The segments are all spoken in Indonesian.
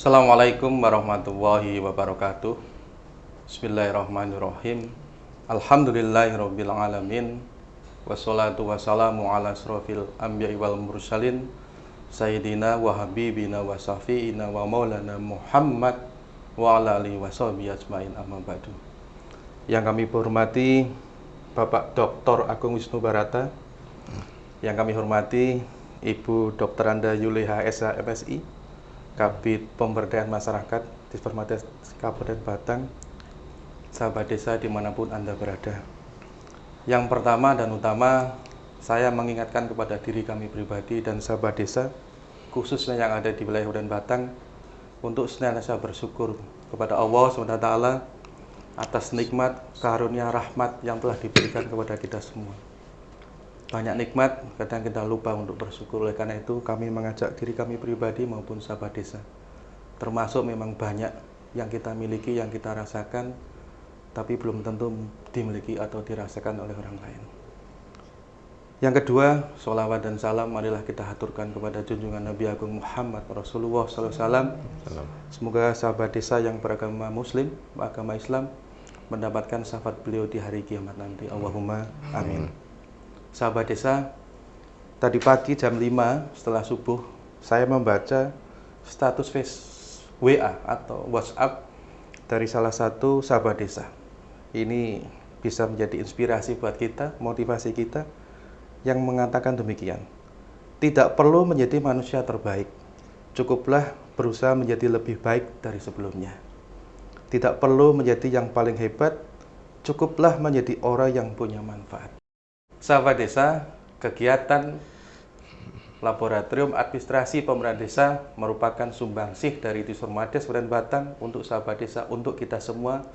Assalamualaikum warahmatullahi wabarakatuh. Bismillahirrahmanirrahim. Alhamdulillahirabbil alamin. Wassalatu wassalamu ala asrofil anbiya'i wal mursalin Sayyidina wa habibina wa syafi'ina wa maulana Muhammad wa ala alihi wa sahbihi ajmain, amma ba'du. Yang kami hormati Bapak Dr. Agung Wisnu Barata, yang kami hormati Ibu Dr. Anda Yuleha SH MSI, Kabid Pemberdayaan Masyarakat Dispermates Kabupaten Batang, sahabat desa dimanapun Anda berada. Yang pertama dan utama, saya mengingatkan kepada diri kami pribadi dan sahabat desa, khususnya yang ada di wilayah Kabupaten Batang, untuk senantiasa bersyukur kepada Allah SWT atas nikmat, karunia, rahmat yang telah diberikan kepada kita semua. Banyak nikmat, kadang kita lupa untuk bersyukur. Oleh karena itu, kami mengajak diri kami pribadi maupun sahabat desa. Termasuk memang banyak yang kita miliki, yang kita rasakan, tapi belum tentu dimiliki atau dirasakan oleh orang lain. Yang kedua, sholawat dan salam marilah kita haturkan kepada junjungan Nabi Agung Muhammad Rasulullah SAW. Semoga sahabat desa yang beragama Muslim, agama Islam, mendapatkan syafaat beliau di hari kiamat nanti. Allahumma amin. Sahabat desa, tadi pagi jam 5 setelah subuh, saya membaca status WA atau WhatsApp dari salah satu sahabat desa. Ini bisa menjadi inspirasi buat kita, motivasi kita, yang mengatakan demikian. Tidak perlu menjadi manusia terbaik, cukuplah berusaha menjadi lebih baik dari sebelumnya. Tidak perlu menjadi yang paling hebat, cukuplah menjadi orang yang punya manfaat. Sahabat desa, kegiatan Laboratorium Administrasi Pemerintahan Desa merupakan sumbangsih dari Dispermates Kabupaten Batang untuk sahabat desa, untuk kita semua,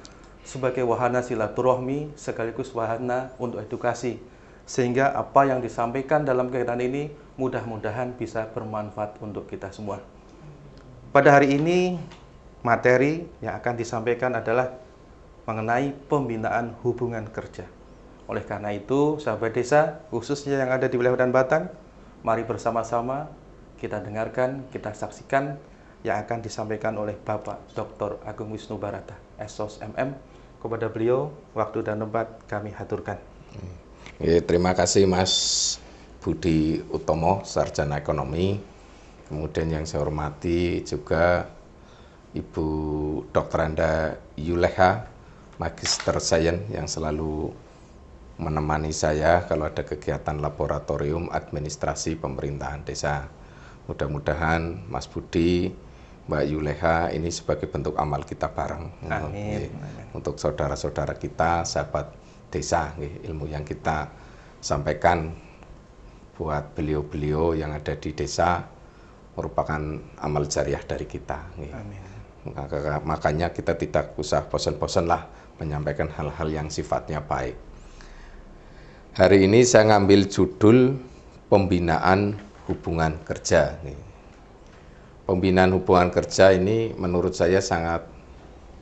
sebagai wahana silaturahmi sekaligus wahana untuk edukasi, sehingga apa yang disampaikan dalam kegiatan ini mudah-mudahan bisa bermanfaat untuk kita semua. Pada hari ini, materi yang akan disampaikan adalah mengenai pembinaan hubungan kerja. Oleh karena itu, sahabat desa, khususnya yang ada di wilayah Kabupaten Batang, mari bersama-sama kita dengarkan, kita saksikan yang akan disampaikan oleh Bapak Dr. Agung Wisnu Barata, SOS MM. Kepada beliau, waktu dan tempat kami haturkan. Terima kasih Mas Budi Utomo, Sarjana Ekonomi. Kemudian yang saya hormati juga Ibu Dr. Anda Yuleha, Magister Sains, yang selalu menemani saya kalau ada kegiatan Laboratorium Administrasi Pemerintahan Desa. Mudah-mudahan Mas Budi, Mbak Yuleha, ini sebagai bentuk amal kita bareng. Amin. Untuk saudara-saudara kita, sahabat desa, ilmu yang kita sampaikan buat beliau-beliau yang ada di desa merupakan amal jariah dari kita. Amin. Makanya kita tidak usah bosan-bosan lah menyampaikan hal-hal yang sifatnya baik. Hari ini saya ngambil judul pembinaan hubungan kerja. Pembinaan hubungan kerja ini menurut saya sangat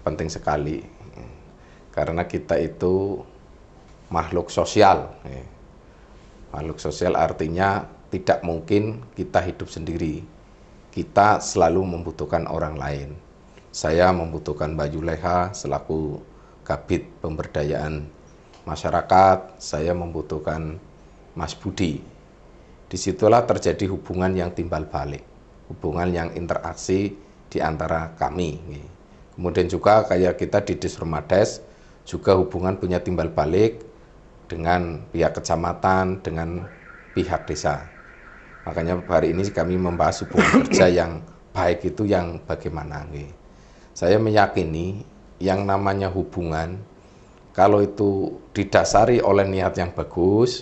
penting sekali, karena kita itu makhluk sosial. Makhluk sosial artinya tidak mungkin kita hidup sendiri. Kita selalu membutuhkan orang lain. Saya membutuhkan Mbak Yuleha selaku Kabid Pemberdayaan Masyarakat, saya membutuhkan Mas Budi. Disitulah terjadi hubungan yang timbal balik, hubungan yang interaksi di antara kami. Kemudian juga kayak kita di Dispermates juga hubungan punya timbal balik dengan pihak kecamatan, dengan pihak desa. Makanya hari ini kami membahas hubungan kerja yang baik itu yang bagaimana. Saya meyakini yang namanya hubungan, kalau itu didasari oleh niat yang bagus,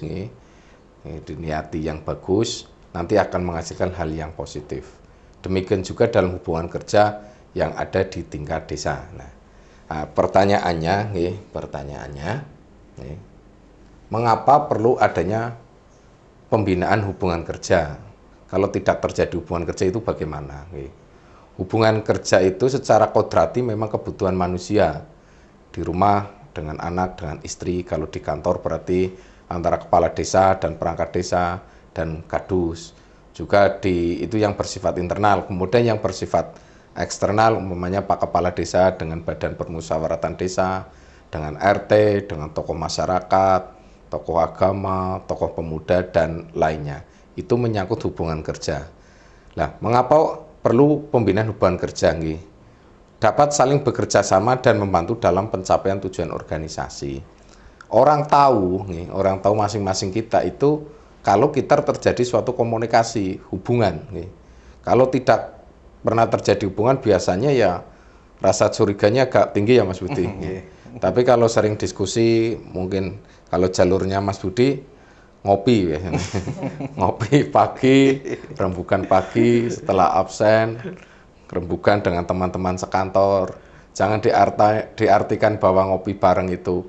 diniati yang bagus, nanti akan menghasilkan hal yang positif. Demikian juga dalam hubungan kerja yang ada di tingkat desa. Pertanyaannya, mengapa perlu adanya pembinaan hubungan kerja? Kalau tidak terjadi hubungan kerja itu bagaimana? Hubungan kerja itu secara kodrati memang kebutuhan manusia. Di rumah dengan anak, dengan istri, kalau di kantor berarti antara kepala desa dan perangkat desa dan kadus. Juga itu yang bersifat internal. Kemudian yang bersifat eksternal, umpamanya Pak Kepala Desa dengan Badan Permusyawaratan Desa, dengan RT, dengan tokoh masyarakat, tokoh agama, tokoh pemuda, dan lainnya. Itu menyangkut hubungan kerja. Nah, mengapa perlu pembinaan hubungan kerja? Dapat saling bekerja sama dan membantu dalam pencapaian tujuan organisasi. Orang tahu masing-masing kita itu kalau kita terjadi suatu komunikasi, hubungan. Kalau tidak pernah terjadi hubungan, biasanya ya rasa curiganya agak tinggi ya Mas Budi. Tapi kalau sering diskusi, mungkin kalau jalurnya Mas Budi, ngopi ya. Ngopi pagi, rembukan pagi setelah absen, rembukan dengan teman-teman sekantor. Jangan diartikan bahwa ngopi bareng itu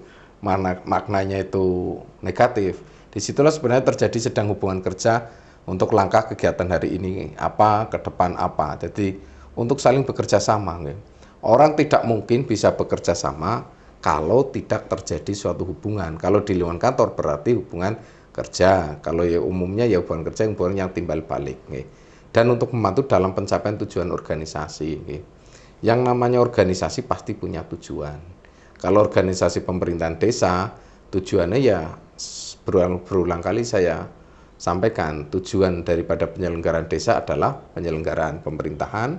maknanya itu negatif. Disitulah sebenarnya terjadi sedang hubungan kerja untuk langkah kegiatan hari ini apa, ke depan apa. Jadi untuk saling bekerja sama. Orang tidak mungkin bisa bekerja sama kalau tidak terjadi suatu hubungan. Kalau di lingkungan kantor berarti hubungan kerja. Kalau ya umumnya ya hubungan kerja, hubungan yang timbal balik. Dan untuk membantu dalam pencapaian tujuan organisasi. Yang namanya organisasi pasti punya tujuan. Kalau organisasi pemerintahan desa, tujuannya ya berulang kali saya sampaikan, tujuan daripada penyelenggaraan desa adalah penyelenggaraan pemerintahan,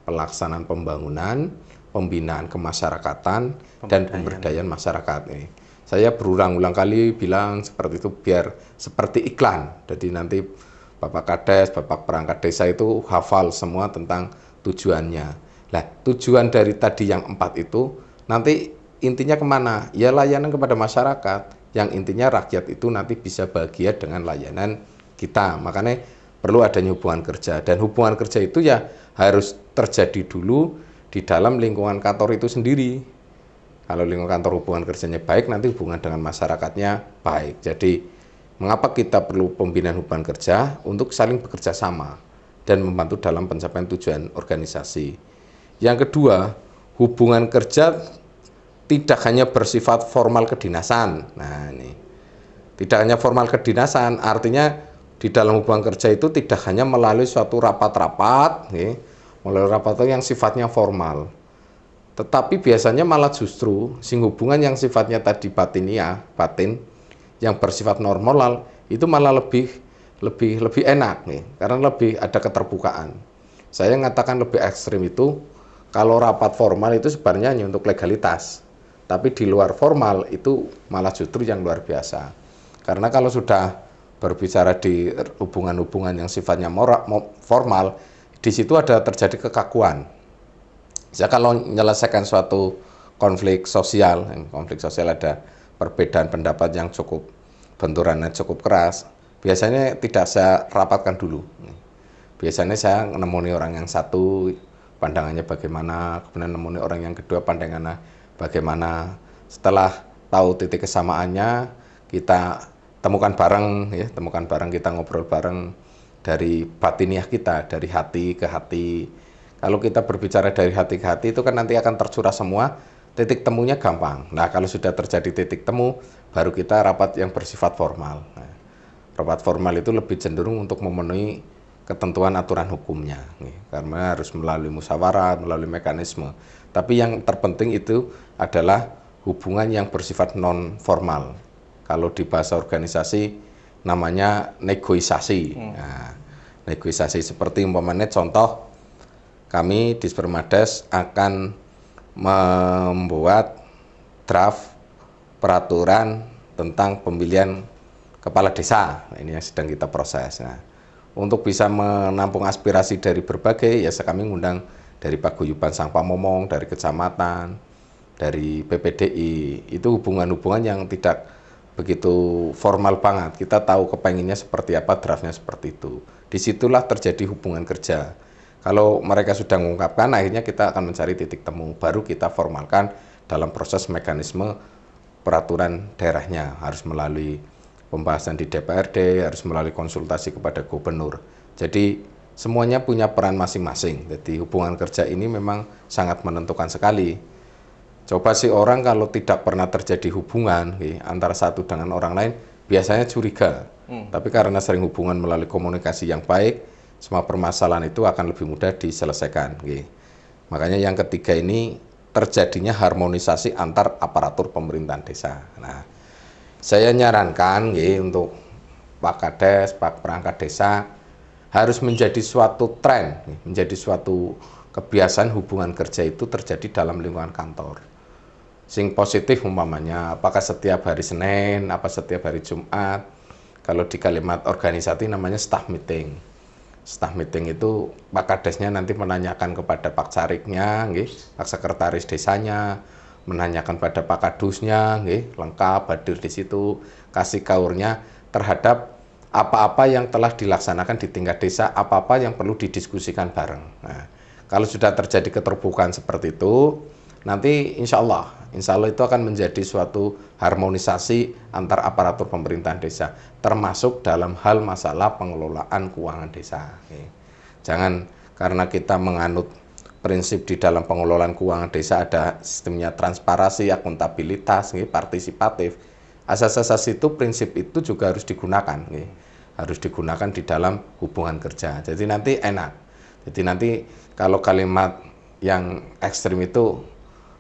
pelaksanaan pembangunan, pembinaan kemasyarakatan, dan pemberdayaan masyarakat. Saya berulang-ulang kali bilang seperti itu biar seperti iklan. Jadi nanti Bapak Kades, Bapak Perangkat Desa itu hafal semua tentang tujuannya. Nah, tujuan dari tadi yang 4 itu nanti intinya kemana? Ya layanan kepada masyarakat. Yang intinya rakyat itu nanti bisa bahagia dengan layanan kita. Makanya perlu adanya hubungan kerja. Dan hubungan kerja itu ya harus terjadi dulu di dalam lingkungan kantor itu sendiri. Kalau lingkungan kantor hubungan kerjanya baik, nanti hubungan dengan masyarakatnya baik. Jadi mengapa kita perlu pembinaan hubungan kerja? Untuk saling bekerja sama dan membantu dalam pencapaian tujuan organisasi. Yang kedua, hubungan kerja tidak hanya bersifat formal kedinasan. Nah, ini tidak hanya formal kedinasan, artinya di dalam hubungan kerja itu tidak hanya melalui suatu rapat-rapat, melalui rapat yang sifatnya formal. Tetapi biasanya malah justru hubungan yang sifatnya tadi batin, yang bersifat normal itu malah lebih enak karena lebih ada keterbukaan. Saya mengatakan lebih ekstrim itu kalau rapat formal itu sebenarnya hanya untuk legalitas. Tapi di luar formal itu malah justru yang luar biasa. Karena kalau sudah berbicara di hubungan-hubungan yang sifatnya formal, di situ ada terjadi kekakuan. Ya kalau menyelesaikan suatu konflik sosial ada perbedaan pendapat yang cukup benturannya cukup keras, biasanya tidak saya rapatkan dulu. Biasanya saya menemui orang yang satu, pandangannya bagaimana, kemudian menemui orang yang kedua, pandangannya bagaimana. Setelah tahu titik kesamaannya, kita temukan bareng, kita ngobrol bareng dari batiniah kita, dari hati ke hati. Kalau kita berbicara dari hati ke hati itu kan nanti akan tercurah semua, titik temunya gampang. Nah, kalau sudah terjadi titik temu, baru kita rapat yang bersifat formal. Nah, rapat formal itu lebih cenderung untuk memenuhi ketentuan aturan hukumnya, karena harus melalui musyawarah, melalui mekanisme. Tapi yang terpenting itu adalah hubungan yang bersifat non formal. Kalau di bahasa organisasi namanya negosiasi. Nah, negosiasi seperti umpamanya contoh kami di Spermades akan membuat draft peraturan tentang pemilihan kepala desa. Ini yang sedang kita proses. Nah, untuk bisa menampung aspirasi dari berbagai, ya kami ngundang dari Paguyuban Sang Pamomong, dari kecamatan, dari PPDI. Itu hubungan-hubungan yang tidak begitu formal banget. Kita tahu kepenginnya seperti apa, draftnya seperti itu. Disitulah terjadi hubungan kerja. Kalau mereka sudah mengungkapkan, akhirnya kita akan mencari titik temu. Baru kita formalkan dalam proses mekanisme peraturan daerahnya. Harus melalui pembahasan di DPRD, harus melalui konsultasi kepada gubernur. Jadi semuanya punya peran masing-masing. Jadi hubungan kerja ini memang sangat menentukan sekali. Coba sih orang kalau tidak pernah terjadi hubungan antara satu dengan orang lain, biasanya curiga. Tapi karena sering hubungan melalui komunikasi yang baik, semua permasalahan itu akan lebih mudah diselesaikan. Makanya yang ketiga ini terjadinya harmonisasi antar aparatur pemerintahan desa. Nah, saya nyarankan untuk Pak Kades, Pak Perangkat Desa harus menjadi suatu tren, menjadi suatu kebiasaan hubungan kerja itu terjadi dalam lingkungan kantor. Sing positif umpamanya, apakah setiap hari Senin, apa setiap hari Jumat. Kalau di kalimat organisasi namanya staff meeting. Staff meeting itu Pak Kadesnya nanti menanyakan kepada Pak Cariknya, Pak Sekretaris Desanya, menanyakan pada Pak Kadusnya, lengkap hadir di situ, kasih kaurnya terhadap apa-apa yang telah dilaksanakan di tingkat desa, apa-apa yang perlu didiskusikan bareng. Nah, kalau sudah terjadi keterbukaan seperti itu, nanti insya Allah itu akan menjadi suatu harmonisasi antar aparatur pemerintahan desa, termasuk dalam hal masalah pengelolaan keuangan desa. Jangan karena kita menganut prinsip di dalam pengelolaan keuangan desa ada sistemnya transparansi, akuntabilitas, partisipatif. Asas-asas itu, prinsip itu juga harus digunakan, harus digunakan di dalam hubungan kerja. Jadi nanti enak. Jadi nanti kalau kalimat yang ekstrim itu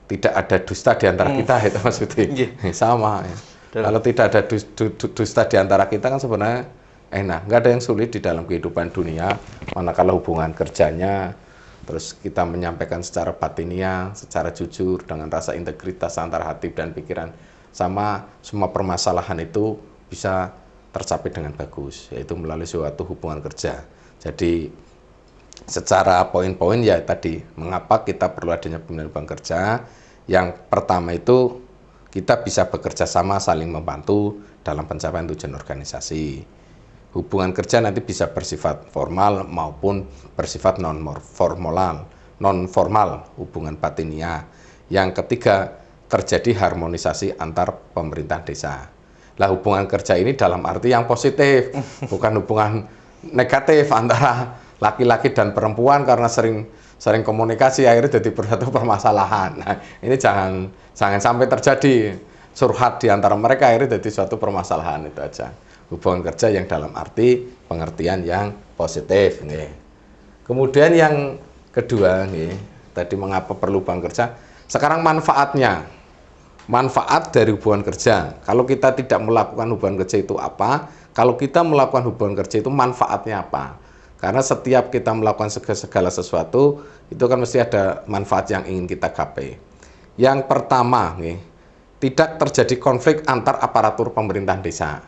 tidak ada dusta di antara kita, itu maksudnya sama. Ya. Kalau tidak ada dusta di antara kita kan sebenarnya enak. Nggak ada yang sulit di dalam kehidupan dunia. Manakala hubungan kerjanya, terus kita menyampaikan secara batiniah, secara jujur, dengan rasa integritas antara hati dan pikiran, sama semua permasalahan itu bisa tercapai dengan bagus, yaitu melalui suatu hubungan kerja. Jadi secara poin-poin ya tadi, mengapa kita perlu adanya pembinaan hubungan kerja. Yang pertama itu kita bisa bekerja sama, saling membantu dalam pencapaian tujuan organisasi. Hubungan kerja nanti bisa bersifat formal maupun bersifat non-formal, hubungan batiniah. Yang ketiga, terjadi harmonisasi antar pemerintahan desa. Lah hubungan kerja ini dalam arti yang positif, bukan hubungan negatif antara laki-laki dan perempuan karena sering komunikasi akhirnya jadi satu permasalahan. Nah, ini jangan sampai terjadi curhat di antara mereka akhirnya jadi suatu permasalahan, itu aja. Hubungan kerja yang dalam arti pengertian yang positif. Kemudian yang kedua, tadi mengapa perlu hubungan kerja? Sekarang manfaat dari hubungan kerja. Kalau kita tidak melakukan hubungan kerja itu apa? Kalau kita melakukan hubungan kerja itu manfaatnya apa? Karena setiap kita melakukan segala sesuatu, itu kan mesti ada manfaat yang ingin kita gapai. Yang pertama, tidak terjadi konflik antar aparatur pemerintahan desa.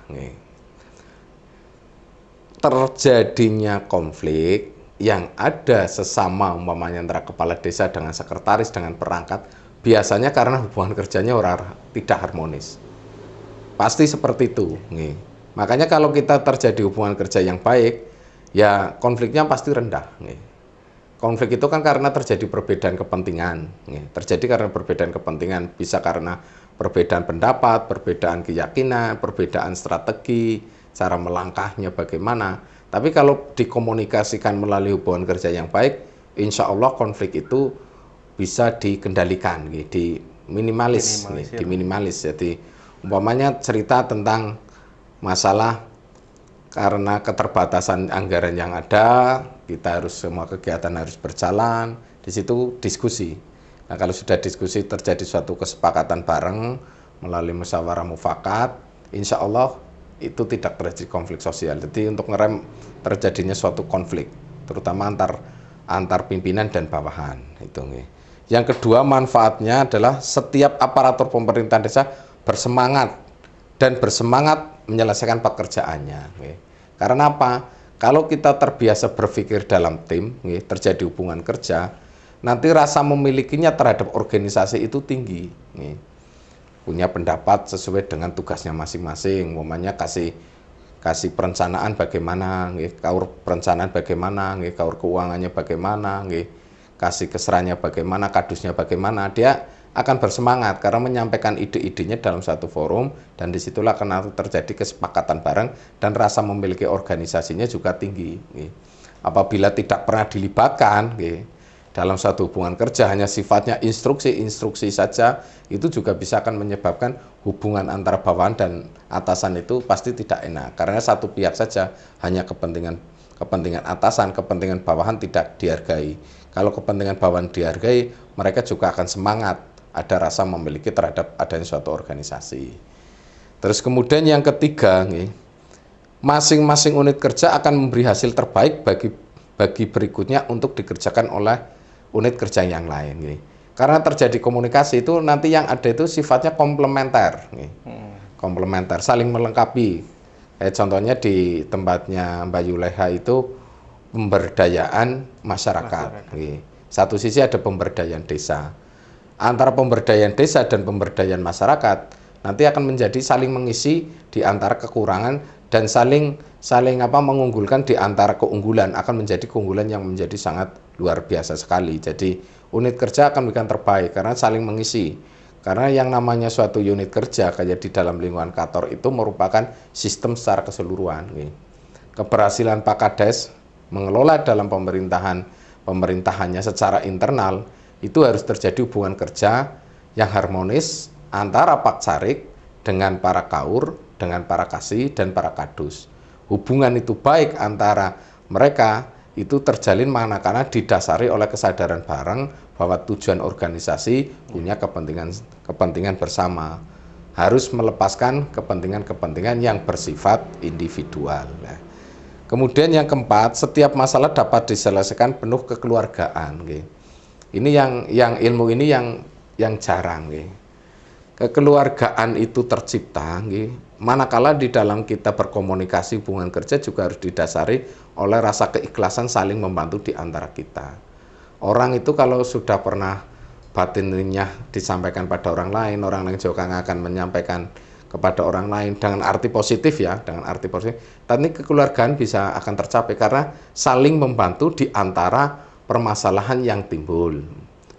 Terjadinya konflik yang ada sesama umpamanya antara kepala desa dengan sekretaris dengan perangkat, biasanya karena hubungan kerjanya tidak harmonis. Pasti seperti itu. Makanya kalau kita terjadi hubungan kerja yang baik, ya konfliknya pasti rendah. Konflik itu kan karena terjadi perbedaan kepentingan. Terjadi karena perbedaan kepentingan, bisa karena perbedaan pendapat, perbedaan keyakinan, perbedaan strategi, cara melangkahnya bagaimana. Tapi kalau dikomunikasikan melalui hubungan kerja yang baik, insya Allah konflik itu bisa dikendalikan, diminimalis. Jadi umpamanya cerita tentang masalah karena keterbatasan anggaran yang ada, kita semua kegiatan harus berjalan, di situ diskusi. Nah, kalau sudah diskusi terjadi suatu kesepakatan bareng melalui musyawarah mufakat, insya Allah itu tidak terjadi konflik sosial. Jadi untuk ngerem terjadinya suatu konflik, terutama antar pimpinan dan bawahan. Yang kedua, manfaatnya adalah setiap aparatur pemerintahan desa bersemangat menyelesaikan pekerjaannya. Karena apa? Kalau kita terbiasa berpikir dalam tim, terjadi hubungan kerja, nanti rasa memilikinya terhadap organisasi itu tinggi. Punya pendapat sesuai dengan tugasnya masing-masing. Umpamanya kasih perencanaan bagaimana, kaur perencanaan bagaimana, kaur keuangannya bagaimana, kasih keserannya bagaimana, kadusnya bagaimana, dia akan bersemangat karena menyampaikan ide-idenya dalam satu forum, dan disitulah akan terjadi kesepakatan bareng dan rasa memiliki organisasinya juga tinggi. Apabila tidak pernah dilibatkan dalam satu hubungan kerja, hanya sifatnya instruksi saja, itu juga bisa akan menyebabkan hubungan antara bawahan dan atasan itu pasti tidak enak, karena satu pihak saja, hanya kepentingan atasan, kepentingan bawahan tidak dihargai. Kalau kepentingan bawahan dihargai, mereka juga akan semangat, ada rasa memiliki terhadap adanya suatu organisasi. Terus kemudian yang ketiga, masing-masing unit kerja akan memberi hasil terbaik bagi berikutnya untuk dikerjakan oleh unit kerja yang lain. Karena terjadi komunikasi itu nanti yang ada itu sifatnya komplementer, komplementer, saling melengkapi. Contohnya di tempatnya Mbak Yuleha itu pemberdayaan masyarakat. Satu sisi ada pemberdayaan desa. Antara pemberdayaan desa dan pemberdayaan masyarakat nanti akan menjadi saling mengisi di antara kekurangan dan saling mengunggulkan di antara keunggulan, akan menjadi keunggulan yang menjadi sangat luar biasa sekali. Jadi unit kerja akan memberikan terbaik karena saling mengisi. Karena yang namanya suatu unit kerja kayak di dalam lingkungan kantor itu merupakan sistem secara keseluruhan. Keberhasilan Pak Kades mengelola dalam pemerintahannya secara internal itu harus terjadi hubungan kerja yang harmonis antara Pak Carik dengan para kaur, dengan para kasih dan para kadus. Hubungan itu baik antara mereka itu terjalin karena didasari oleh kesadaran bareng bahwa tujuan organisasi punya kepentingan bersama, harus melepaskan kepentingan-kepentingan yang bersifat individual. Kemudian yang keempat, setiap masalah dapat diselesaikan penuh kekeluargaan. Ini yang ilmu ini yang jarang. Kekeluargaan itu tercipta, manakala di dalam kita berkomunikasi hubungan kerja juga harus didasari oleh rasa keikhlasan saling membantu di antara kita. Orang itu kalau sudah pernah batinnya disampaikan pada orang lain juga akan menyampaikan kepada orang lain dengan arti positif ya, dengan arti positif. Tapi kekeluargaan akan tercapai karena saling membantu di antara permasalahan yang timbul.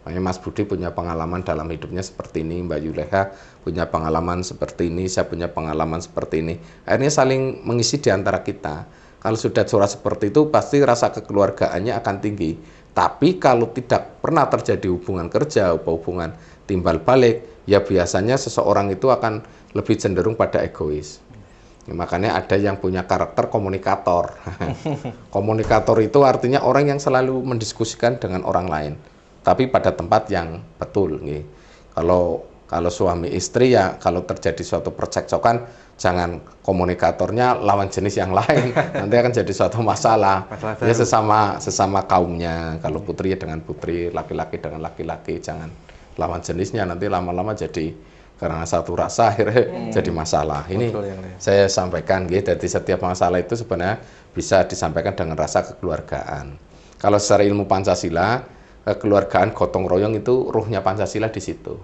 Makanya Mas Budi punya pengalaman dalam hidupnya seperti ini, Mbak Yuleha punya pengalaman seperti ini, saya punya pengalaman seperti ini. Akhirnya saling mengisi di antara kita. Kalau sudah curhat seperti itu, pasti rasa kekeluargaannya akan tinggi. Tapi kalau tidak pernah terjadi hubungan kerja, hubungan timbal balik, ya biasanya seseorang itu akan lebih cenderung pada egois. Makanya ada yang punya karakter komunikator. Komunikator itu artinya orang yang selalu mendiskusikan dengan orang lain, tapi pada tempat yang betul. Kalau suami istri ya, kalau terjadi suatu percekcokan, jangan komunikatornya lawan jenis yang lain, nanti akan jadi suatu masalah. Ya sesama kaumnya, kalau putri ya dengan putri, laki-laki dengan laki-laki, jangan lawan jenisnya, nanti lama-lama jadi karena satu rasa akhirnya jadi masalah. Ini saya sampaikan, dari setiap masalah itu sebenarnya bisa disampaikan dengan rasa kekeluargaan. Kalau secara ilmu Pancasila, kekeluargaan gotong royong itu ruhnya Pancasila di situ.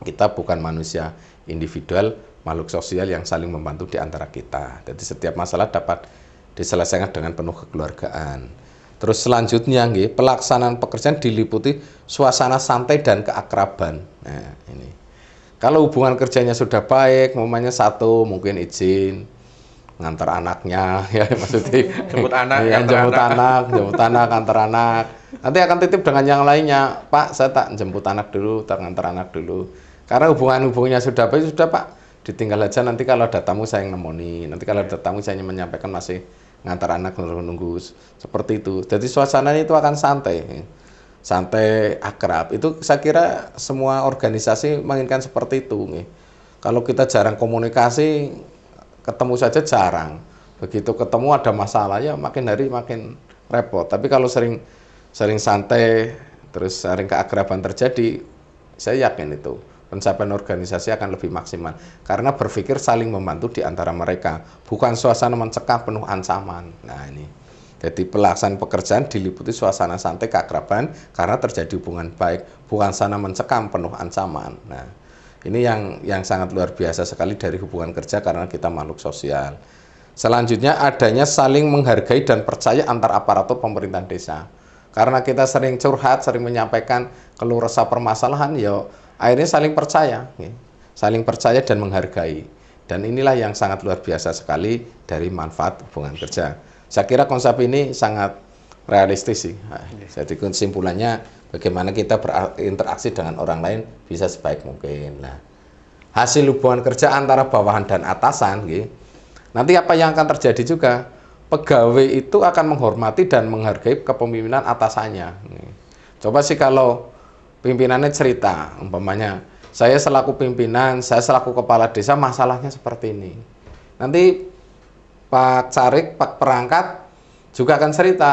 Kita bukan manusia individual, makhluk sosial yang saling membantu di antara kita. Jadi setiap masalah dapat diselesaikan dengan penuh kekeluargaan. Terus selanjutnya, pelaksanaan pekerjaan diliputi suasana santai dan keakraban. Nah, ini. Kalau hubungan kerjanya sudah baik, momennya satu mungkin izin ngantar anaknya, ya maksudnya jemput anak, jemput anak, antar anak. Nanti akan titip dengan yang lainnya, Pak, saya tak jemput anak dulu, tak ngantar anak dulu. Karena hubungannya sudah baik, sudah Pak, ditinggal aja, nanti kalau ada tamu saya yang nemoni, nanti kalau ada tamu saya menyampaikan masih ngantar anak nunggu seperti itu. Jadi suasananya itu akan santai, akrab. Itu saya kira semua organisasi menginginkan seperti itu. Kalau kita jarang komunikasi, ketemu saja jarang. Begitu ketemu ada masalah ya makin hari makin repot. Tapi kalau sering santai, terus sering keakraban terjadi, saya yakin itu pencapaian organisasi akan lebih maksimal karena berpikir saling membantu di antara mereka, bukan suasana mencekam penuh ancaman. Nah ini, jadi pelaksanaan pekerjaan diliputi suasana santai keakraban karena terjadi hubungan baik, bukan suasana mencekam penuh ancaman. Nah ini yang sangat luar biasa sekali dari hubungan kerja karena kita makhluk sosial. Selanjutnya adanya saling menghargai dan percaya antar aparatur pemerintahan desa. Karena kita sering curhat, sering menyampaikan keluh resah permasalahan, ya akhirnya saling percaya dan menghargai. Dan inilah yang sangat luar biasa sekali dari manfaat hubungan kerja. Saya kira konsep ini sangat realistis sih. Jadi kesimpulannya bagaimana kita berinteraksi dengan orang lain bisa sebaik mungkin. Nah, hasil hubungan kerja antara bawahan dan atasan, nanti apa yang akan terjadi juga? pegawai itu akan menghormati dan menghargai kepemimpinan atasannya. Coba sih kalau pimpinannya cerita, umpamanya saya selaku pimpinan, saya selaku kepala desa masalahnya seperti ini. Nanti Pak Carik, Pak Perangkat juga akan cerita,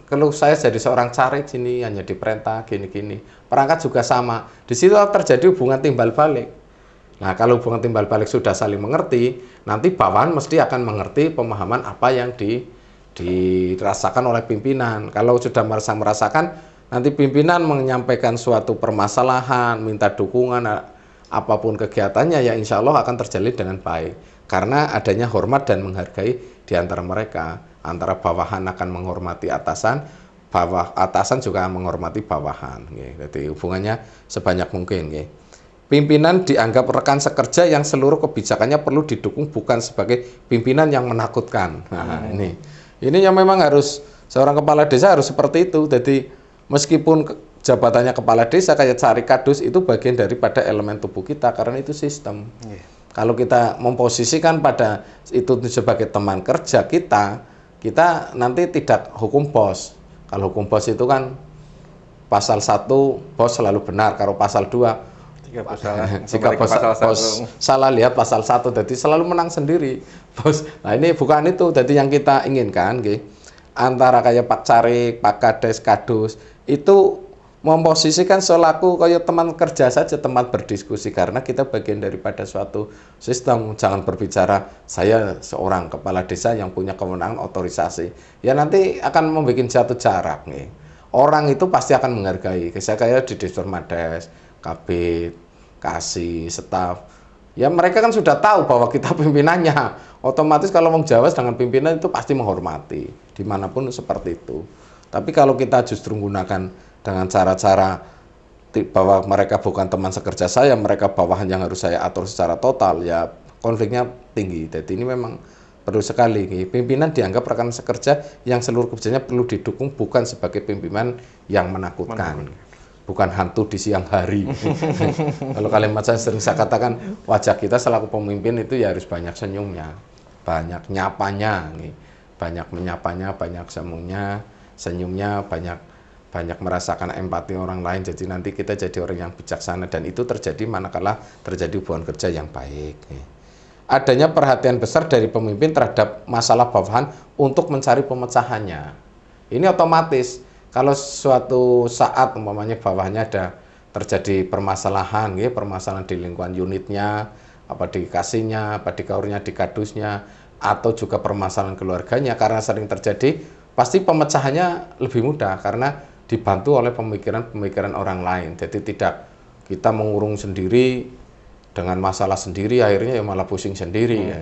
kalau saya jadi seorang carik sini hanya diperintah gini-gini. Perangkat juga sama. Di situ terjadi hubungan timbal balik. Nah, kalau hubungan timbal balik sudah saling mengerti, nanti bawahan mesti akan mengerti pemahaman apa yang dirasakan oleh pimpinan. Kalau sudah merasakan, nanti pimpinan menyampaikan suatu permasalahan, minta dukungan, apapun kegiatannya, ya insya Allah akan terjalin dengan baik. Karena adanya hormat dan menghargai di antara mereka. Antara bawahan akan menghormati atasan, atasan juga menghormati bawahan. Jadi hubungannya sebanyak mungkin. Pimpinan dianggap rekan sekerja yang seluruh kebijakannya perlu didukung, bukan sebagai pimpinan yang menakutkan. Nah, ini yang memang harus seorang kepala desa harus seperti itu. Jadi meskipun jabatannya kepala desa kayak Carik Kadus itu bagian daripada elemen tubuh kita karena itu sistem. Kalau kita memposisikan pada itu sebagai teman kerja kita nanti tidak hukum bos. Kalau hukum bos itu kan pasal 1 bos selalu benar, kalau pasal 2 jika bos salah lihat pasal 1, jadi selalu menang sendiri bos. Nah ini bukan itu, jadi yang kita inginkan antara kayak Pak Carik, Pak Kades, Kadus itu memposisikan selaku kayak teman kerja saja, teman berdiskusi, karena kita bagian daripada suatu sistem. Jangan berbicara saya seorang kepala desa yang punya kewenangan otorisasi, ya nanti akan membuat satu jarak orang itu pasti akan menghargai. Saya kayak di Disformades, Kabit, Kasih, staf, ya mereka kan sudah tahu bahwa kita pimpinannya, otomatis kalau mau Jawa dengan pimpinan itu pasti menghormati dimanapun seperti itu. Tapi kalau kita justru menggunakan dengan cara-cara bahwa mereka bukan teman sekerja saya, mereka bawahan yang harus saya atur secara total, ya konfliknya tinggi. Jadi ini memang perlu sekali pimpinan dianggap rekan sekerja yang seluruh kerjanya perlu didukung, bukan sebagai pimpinan yang menakutkan, bukan hantu di siang hari. Kalau kalimat saya sering saya katakan, wajah kita selaku pemimpin itu ya harus banyak senyumnya, banyak nyapanya, banyak menyapanya, banyak senyumnya, banyak merasakan empati orang lain. Jadi nanti kita jadi orang yang bijaksana, dan itu terjadi manakala terjadi hubungan kerja yang baik. Adanya perhatian besar dari pemimpin terhadap masalah bawahan untuk mencari pemecahannya. Ini otomatis kalau suatu saat umpamanya bawahannya ada terjadi permasalahan, permasalahan di lingkungan unitnya, apa di kasihnya, apa di kaurnya, di kadusnya, atau juga permasalahan keluarganya, karena sering terjadi, pasti pemecahannya lebih mudah karena dibantu oleh pemikiran-pemikiran orang lain. Jadi tidak kita mengurung sendiri dengan masalah sendiri, akhirnya ya malah pusing sendiri ya.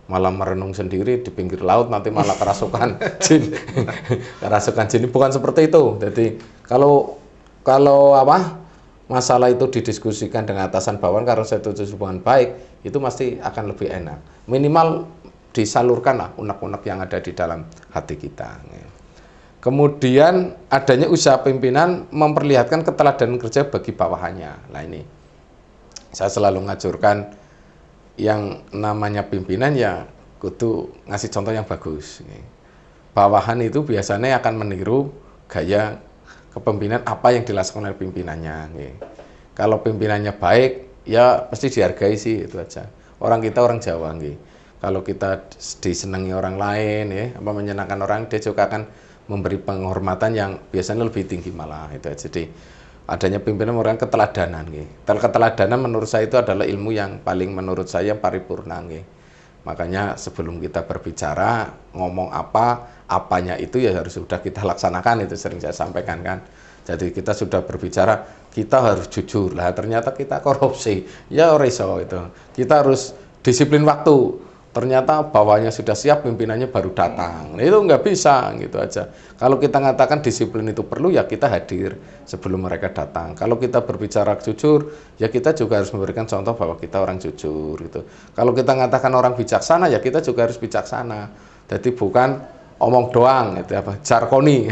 Malah merenung sendiri di pinggir laut, nanti malah kerasukan jin. Kerasukan jin, bukan seperti itu. Jadi kalau masalah itu didiskusikan dengan atasan bawahan karena saya tujuh hubungan baik, itu pasti akan lebih enak. Minimal disalurkanlah unek-unek yang ada di dalam hati kita. Kemudian adanya usaha pimpinan memperlihatkan keteladanan kerja bagi bawahannya. Nah ini saya selalu ngajurkan yang namanya pimpinan ya kudu ngasih contoh yang bagus. Bawahan itu biasanya akan meniru gaya kepemimpinan apa yang dilakukan oleh pimpinannya. Kalau pimpinannya baik ya pasti dihargai sih, itu aja. Orang kita orang Jawa. Kalau kita disenangi orang lain apa menyenangkan orang, dia juga akan memberi penghormatan yang biasanya lebih tinggi malah itu. Jadi adanya pimpinan orang keteladanan. Keteladanan menurut saya itu adalah ilmu yang paling menurut saya paripurna. Makanya sebelum kita berbicara ngomong apanya itu ya harus sudah kita laksanakan, itu sering saya sampaikan kan. Jadi kita sudah berbicara kita harus jujur lah, ternyata kita korupsi ya iso itu. Kita harus disiplin waktu. Ternyata bawahnya sudah siap, pimpinannya baru datang. Nah, itu nggak bisa gitu aja. Kalau kita mengatakan disiplin itu perlu, ya kita hadir sebelum mereka datang. Kalau kita berbicara jujur, ya kita juga harus memberikan contoh bahwa kita orang jujur gitu. Kalau kita mengatakan orang bijaksana, ya kita juga harus bijaksana. Jadi bukan omong doang itu apa jarkoni.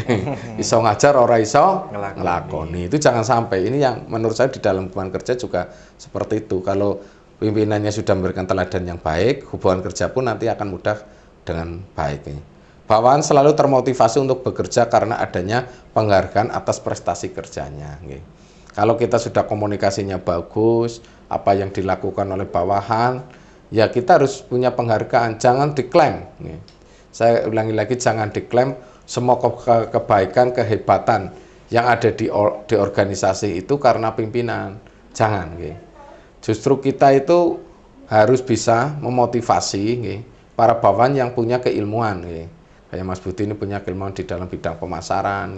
Iso ngajar ora iso ngelakoni. Itu jangan sampai. Ini yang menurut saya di dalam hubungan kerja juga seperti itu. Kalau pimpinannya sudah memberikan teladan yang baik, hubungan kerja pun nanti akan mudah dengan baik. Bawahan selalu termotivasi untuk bekerja karena adanya penghargaan atas prestasi kerjanya. Kalau kita sudah komunikasinya bagus, apa yang dilakukan oleh bawahan, ya kita harus punya penghargaan, jangan diklaim. Saya ulangi lagi, jangan diklaim semua kebaikan, kehebatan yang ada di organisasi itu karena pimpinan. Jangan. Justru kita itu harus bisa memotivasi para bawahan yang punya keilmuan. Kayak Mas Budi ini punya keilmuan di dalam bidang pemasaran.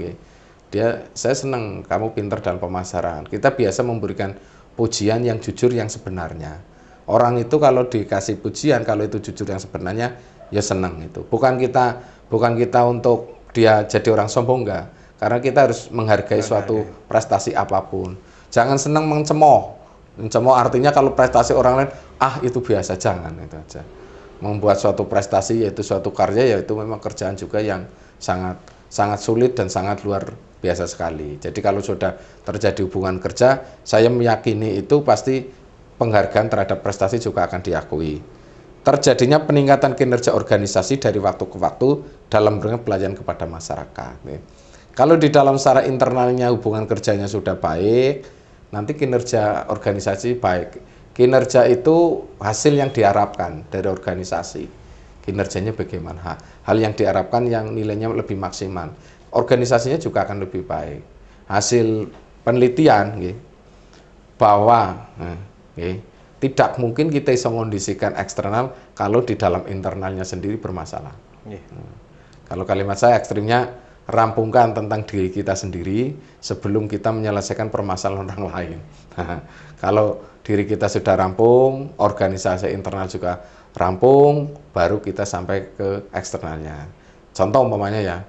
Saya senang kamu pinter dalam pemasaran. Kita biasa memberikan pujian yang jujur yang sebenarnya. Orang itu kalau dikasih pujian, kalau itu jujur yang sebenarnya, ya senang itu. Bukan kita untuk dia jadi orang sombong, enggak. Karena kita harus menghargai suatu prestasi apapun. Jangan senang mencemooh. Mencemooh artinya kalau prestasi orang lain, itu biasa, jangan, itu aja. Membuat suatu prestasi yaitu suatu karya, yaitu memang kerjaan juga yang sangat sulit dan sangat luar biasa sekali. Jadi kalau sudah terjadi hubungan kerja, saya meyakini itu pasti penghargaan terhadap prestasi juga akan diakui. Terjadinya peningkatan kinerja organisasi dari waktu ke waktu dalam pelayanan kepada masyarakat. Kalau di dalam secara internalnya hubungan kerjanya sudah baik, nanti kinerja organisasi baik. Kinerja itu hasil yang diharapkan dari organisasi. Kinerjanya bagaimana? Hal yang diharapkan yang nilainya lebih maksimal. Organisasinya juga akan lebih baik. Hasil penelitian bahwa tidak mungkin kita bisa mengondisikan eksternal kalau di dalam internalnya sendiri bermasalah. Kalau kalimat saya ekstrimnya, rampungkan tentang diri kita sendiri sebelum kita menyelesaikan permasalahan orang lain. Kalau diri kita sudah rampung, organisasi internal juga rampung, baru kita sampai ke eksternalnya. Contoh umpamanya ya,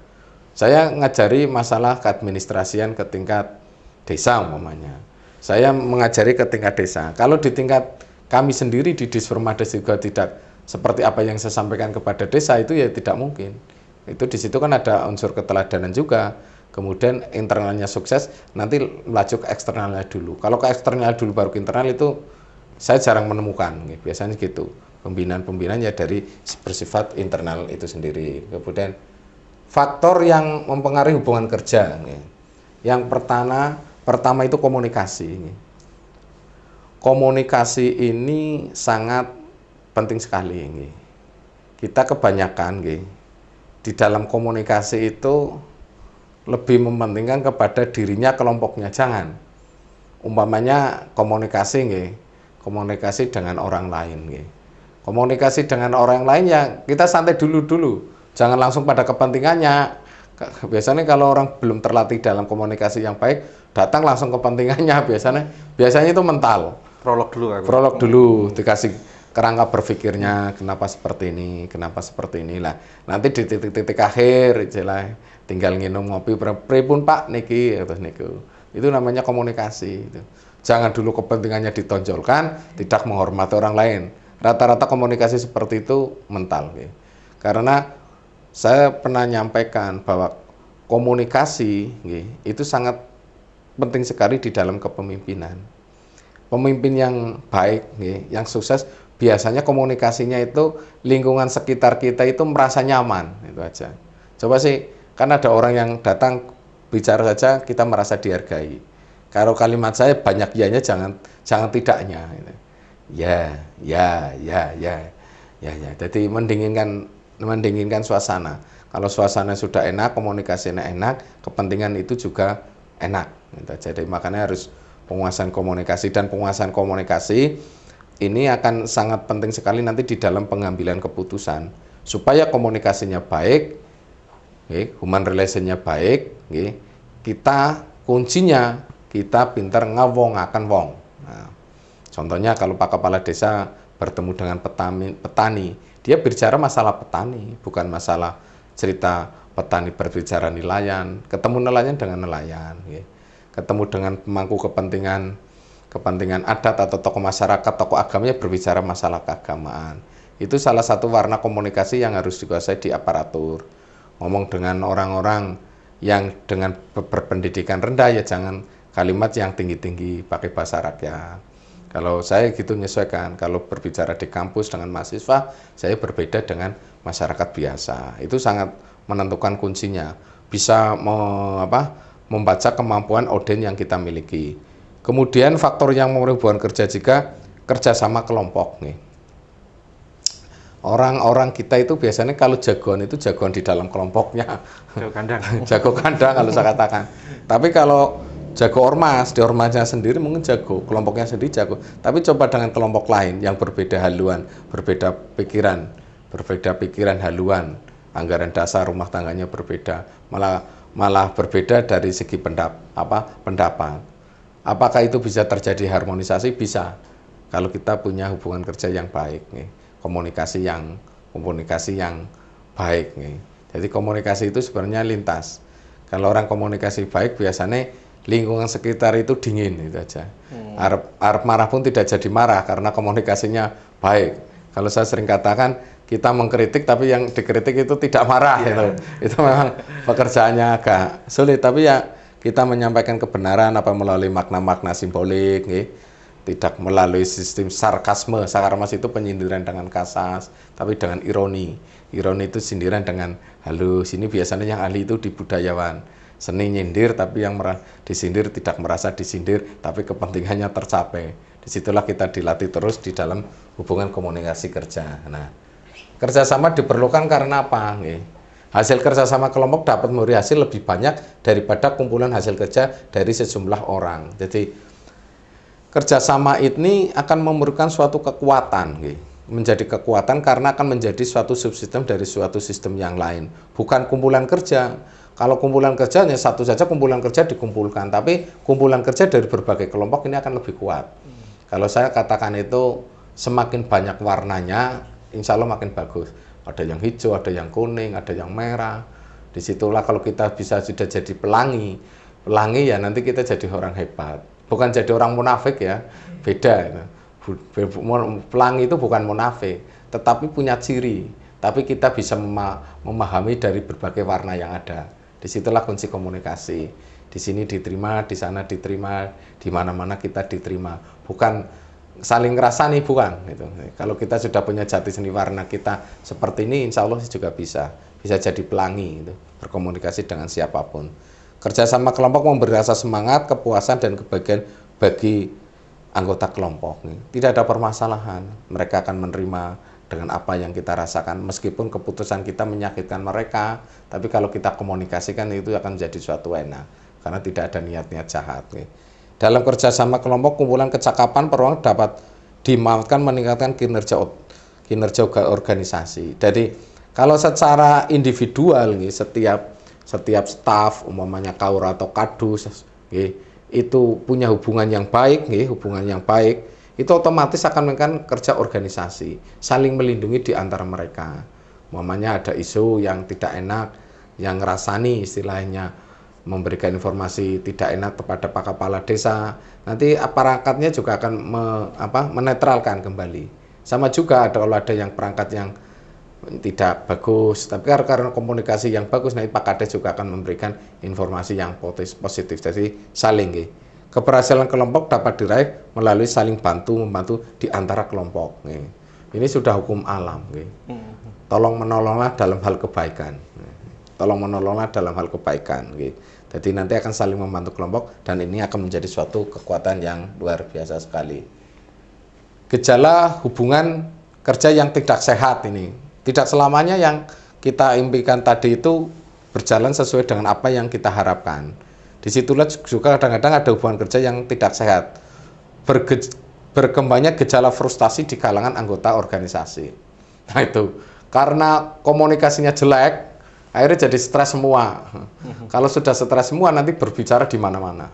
saya ngajari masalah keadministrasian ke tingkat desa umpamanya. Saya mengajari ke tingkat desa. Kalau di tingkat kami sendiri di Dispermades juga tidak seperti apa yang saya sampaikan kepada desa, itu ya tidak mungkin. Itu di situ kan ada unsur keteladanan juga. Kemudian internalnya sukses, nanti melaju ke eksternalnya dulu. Kalau ke eksternal dulu baru ke internal itu saya jarang menemukan. Biasanya gitu. Pembinaan ya dari bersifat internal itu sendiri. Kemudian faktor yang mempengaruhi hubungan kerja. Yang pertama itu komunikasi. Komunikasi ini sangat penting sekali. Kita kebanyakan di dalam komunikasi itu lebih mementingkan kepada dirinya, kelompoknya. Jangan. Umpamanya komunikasi dengan orang lain. Komunikasi dengan orang lain ya kita santai dulu. Jangan langsung pada kepentingannya. Biasanya kalau orang belum terlatih dalam komunikasi yang baik, datang langsung kepentingannya. Biasanya itu mental. Prolog dulu, dikasih kerangka berpikirnya, kenapa seperti ini lah. Nanti di titik-titik akhir tinggal nginum ngopi, pripun Pak niki, terus niku. Itu namanya komunikasi itu. Jangan dulu kepentingannya ditonjolkan, tidak menghormati orang lain. Rata-rata komunikasi seperti itu mental. Karena saya pernah nyampaikan bahwa komunikasi itu sangat penting sekali di dalam kepemimpinan. Pemimpin yang baik, yang sukses, biasanya komunikasinya itu lingkungan sekitar kita itu merasa nyaman, itu aja. Coba sih, kan ada orang yang datang bicara saja kita merasa dihargai. Kalau kalimat saya banyak ianya, jangan tidaknya. Ya. Jadi mendinginkan suasana. Kalau suasana sudah enak, komunikasinya enak, kepentingan itu juga enak. Jadi makanya harus penguasaan komunikasi, dan penguasaan komunikasi ini akan sangat penting sekali nanti di dalam pengambilan keputusan supaya komunikasinya baik, human relation-nya baik, kita kuncinya kita pintar ngawongaken wong. Nah, contohnya kalau Pak Kepala Desa bertemu dengan petani, dia bicara masalah petani, bukan masalah cerita petani berbicara nelayan, ketemu nelayan dengan nelayan. Ketemu dengan pemangku kepentingan adat atau tokoh masyarakat, tokoh agamanya berbicara masalah keagamaan. Itu salah satu warna komunikasi yang harus dikuasai di aparatur. Ngomong dengan orang-orang yang dengan berpendidikan rendah, ya jangan kalimat yang tinggi-tinggi, pakai bahasa rakyat. Kalau saya gitu menyesuaikan, kalau berbicara di kampus dengan mahasiswa, saya berbeda dengan masyarakat biasa. Itu sangat menentukan kuncinya. Bisa membaca kemampuan Oden yang kita miliki. Kemudian faktor yang memenuhi hubungan kerja juga kerjasama kelompok nih. Orang-orang kita itu biasanya kalau jagoan itu jagoan di dalam kelompoknya. Jago kandang. Jago kandang kalau saya katakan. Tapi kalau jago ormas, di ormasnya sendiri mungkin jago, kelompoknya sendiri jago. Tapi coba dengan kelompok lain yang berbeda haluan, berbeda pikiran haluan, anggaran dasar rumah tangganya berbeda, malah berbeda dari segi pendapat. Apakah itu bisa terjadi harmonisasi? Bisa. Kalau kita punya hubungan kerja yang baik nih. Komunikasi yang baik nih. Jadi komunikasi itu sebenarnya lintas. Kalau orang komunikasi baik biasanya lingkungan sekitar itu dingin itu aja. Arep marah pun tidak jadi marah karena komunikasinya baik. Kalau saya sering katakan kita mengkritik tapi yang dikritik itu tidak marah gitu. Itu memang pekerjaannya agak sulit, tapi ya kita menyampaikan kebenaran melalui makna-makna simbolik gitu. Tidak melalui sistem sarkasme. Sarkasme itu penyindiran dengan kasar, tapi dengan ironi. Ironi itu sindiran dengan halus. Ini biasanya yang ahli itu di budayawan. Seni nyindir, tapi yang disindir tidak merasa disindir, tapi kepentingannya tercapai. Disitulah kita dilatih terus di dalam hubungan komunikasi kerja. Nah, kerjasama diperlukan karena apa? Hasil kerjasama kelompok dapat memberi hasil lebih banyak daripada kumpulan hasil kerja dari sejumlah orang. Jadi kerjasama ini akan memerlukan suatu kekuatan, menjadi kekuatan karena akan menjadi suatu subsistem dari suatu sistem yang lain, bukan kumpulan kerja. Kalau kumpulan kerja hanya satu saja kumpulan kerja dikumpulkan, tapi kumpulan kerja dari berbagai kelompok ini akan lebih kuat. Kalau saya katakan itu semakin banyak warnanya, insya Allah makin bagus. Ada yang hijau, ada yang kuning, ada yang merah. Disitulah kalau kita bisa sudah jadi pelangi ya nanti kita jadi orang hebat. Bukan jadi orang munafik ya, beda. Pelangi itu bukan munafik, tetapi punya ciri. Tapi kita bisa memahami dari berbagai warna yang ada. Disitulah kunci komunikasi. Di sini diterima, di sana diterima, di mana-mana kita diterima. Bukan saling ngerasani, bukan. Gitu. Kalau kita sudah punya jati seni warna kita seperti ini, insya Allah juga bisa jadi pelangi, gitu. Berkomunikasi dengan siapapun. Kerjasama kelompok memberi rasa semangat, kepuasan, dan kebahagiaan bagi anggota kelompok. Tidak ada permasalahan, mereka akan menerima dengan apa yang kita rasakan. Meskipun keputusan kita menyakitkan mereka, tapi kalau kita komunikasikan itu akan menjadi suatu enak, karena tidak ada niat-niat jahat. Dalam kerjasama kelompok, kumpulan kecakapan peruang dapat dimanfaatkan meningkatkan kinerja organisasi. Jadi kalau secara individual, setiap staf, umpamanya kaur atau kadus, itu punya hubungan yang baik, itu otomatis akan meningkatkan kerja organisasi, saling melindungi di antara mereka. Umpamanya ada isu yang tidak enak, yang ngerasani istilahnya, memberikan informasi tidak enak kepada Pak Kepala Desa, nanti perangkatnya juga akan menetralkan kembali. Sama juga kalau ada yang perangkat yang tidak bagus, tapi karena komunikasi yang bagus, nanti Pak Kades juga akan memberikan informasi yang positif. Jadi saling, keberhasilan kelompok dapat diraih melalui saling membantu di antara kelompok. Ini sudah hukum alam. Tolong menolonglah dalam hal kebaikan. Jadi nanti akan saling membantu kelompok dan ini akan menjadi suatu kekuatan yang luar biasa sekali. Gejala hubungan kerja yang tidak sehat ini. Tidak selamanya yang kita impikan tadi itu berjalan sesuai dengan apa yang kita harapkan. Disitulah juga kadang-kadang ada hubungan kerja yang tidak sehat. Berkembangnya gejala frustasi di kalangan anggota organisasi. Nah itu, karena komunikasinya jelek, akhirnya jadi stres semua. Kalau sudah stres semua nanti berbicara di mana-mana.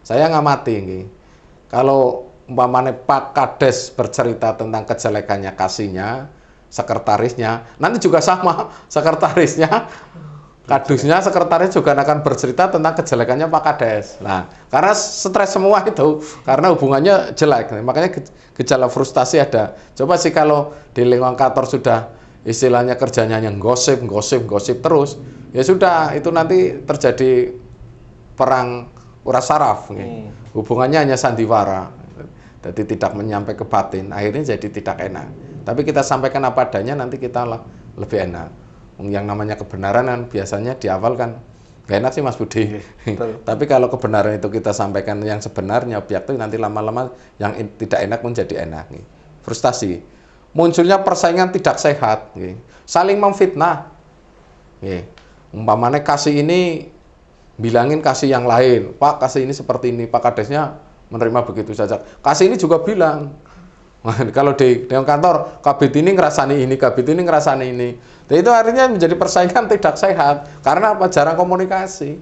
Saya ngamati, kalau umpamanya Pak Kades bercerita tentang kejelekannya kasihnya, sekretarisnya, nanti juga sama sekretarisnya, kadusnya, sekretaris juga akan bercerita tentang kejelekannya Pak Kades. Nah, karena stres semua itu, karena hubungannya jelek, makanya gejala frustasi ada. Coba sih kalau di lingkungan kantor sudah istilahnya kerjanya yang gosip terus, ya sudah, itu nanti terjadi perang uras saraf. Hubungannya hanya sandiwara, jadi tidak menyampai ke batin, akhirnya jadi tidak enak. Tapi kita sampaikan apa adanya, nanti kita lebih enak. Yang namanya kebenaran kan biasanya di awal kan gak enak sih Mas Budi. Tapi kalau kebenaran itu kita sampaikan yang sebenarnya, objektif, nanti lama-lama yang tidak enak menjadi enak. Frustasi. Munculnya persaingan tidak sehat. Saling memfitnah. Umpamanya kasih ini bilangin kasih yang lain. Pak kasih ini seperti ini. Pak Kadesnya menerima begitu saja. Kasih ini juga bilang. Kalau di kantor, kabit ini ngerasani ini, kabit ini ngerasani ini. Dan itu artinya menjadi persaingan tidak sehat. Karena apa? Jarang komunikasi.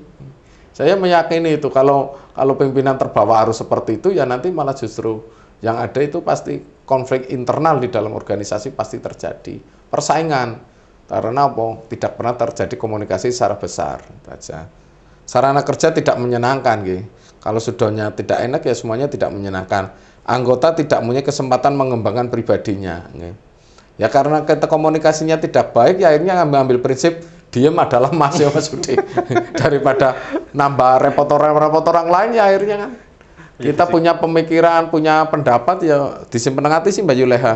Saya meyakini itu kalau pimpinan terbawa arus seperti itu, ya nanti malah justru yang ada itu pasti konflik internal di dalam organisasi pasti terjadi. Persaingan. Karena apa? Tidak pernah terjadi komunikasi secara besar. Itu aja. Sarana kerja tidak menyenangkan. Kalau sudahnya tidak enak ya semuanya tidak menyenangkan. Anggota tidak punya kesempatan mengembangkan pribadinya. Ya karena kita komunikasinya tidak baik, ya akhirnya ngambil prinsip diem adalah mas ya Mas Budi. Daripada nambah repot orang lain, ya akhirnya kan kita punya pemikiran, punya pendapat, ya disimpan hati sih Mbak Yuleha.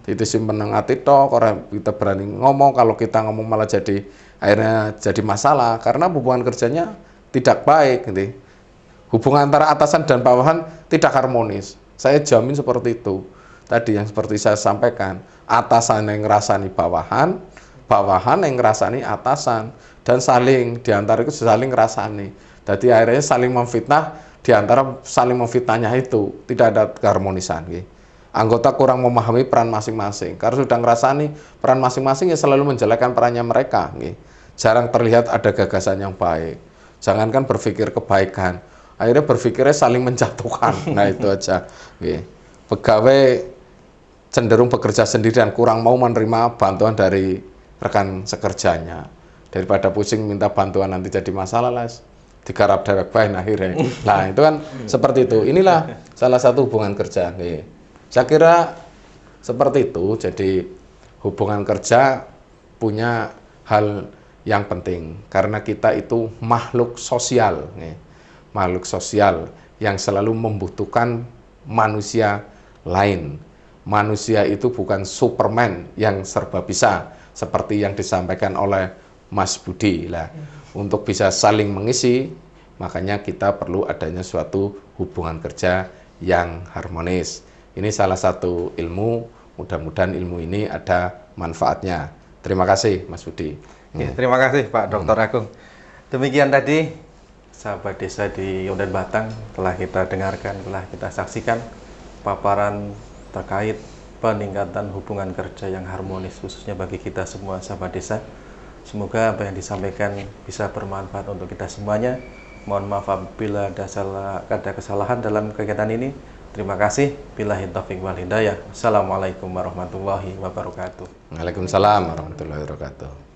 Disimpan hati toh, orang kita berani ngomong, kalau kita ngomong malah akhirnya jadi masalah karena hubungan kerjanya tidak baik. Hubungan antara atasan dan bawahan tidak harmonis. Saya jamin seperti itu. Tadi yang seperti saya sampaikan, atasan yang ngerasani bawahan, bawahan yang ngerasani atasan, dan saling diantara itu saling ngerasani. Jadi akhirnya saling memfitnah, diantara saling memfitnahnya itu tidak ada keharmonisan. Anggota kurang memahami peran masing-masing. Karena sudah ngerasani peran masing-masing ya selalu menjelekkan perannya mereka. Jarang terlihat ada gagasan yang baik. Jangankan berpikir kebaikan, akhirnya berpikirnya saling menjatuhkan. Nah itu aja. Pegawai cenderung bekerja sendiri dan kurang mau menerima bantuan dari rekan sekerjanya. Daripada pusing minta bantuan nanti jadi masalah lah, digarap dewek baik akhirnya. Nah itu kan seperti itu. Inilah salah satu hubungan kerja. Saya kira seperti itu. Jadi hubungan kerja punya hal yang penting karena kita itu makhluk sosial. Makhluk sosial yang selalu membutuhkan manusia lain. Manusia itu bukan Superman yang serba bisa seperti yang disampaikan oleh Mas Budi lah. Untuk bisa saling mengisi, makanya kita perlu adanya suatu hubungan kerja yang harmonis. Ini salah satu ilmu, mudah-mudahan ilmu ini ada manfaatnya. Terima kasih Mas Budi. Terima kasih Pak Dr. Agung. Demikian tadi sahabat desa di Yong dan Batang telah kita dengarkan, telah kita saksikan paparan terkait peningkatan hubungan kerja yang harmonis khususnya bagi kita semua sahabat desa. Semoga apa yang disampaikan bisa bermanfaat untuk kita semuanya. Mohon maaf apabila ada kesalahan dalam kegiatan ini. Terima kasih. Billahi taufiq wal hidayah. Assalamualaikum warahmatullahi wabarakatuh. Waalaikumsalam warahmatullahi wabarakatuh.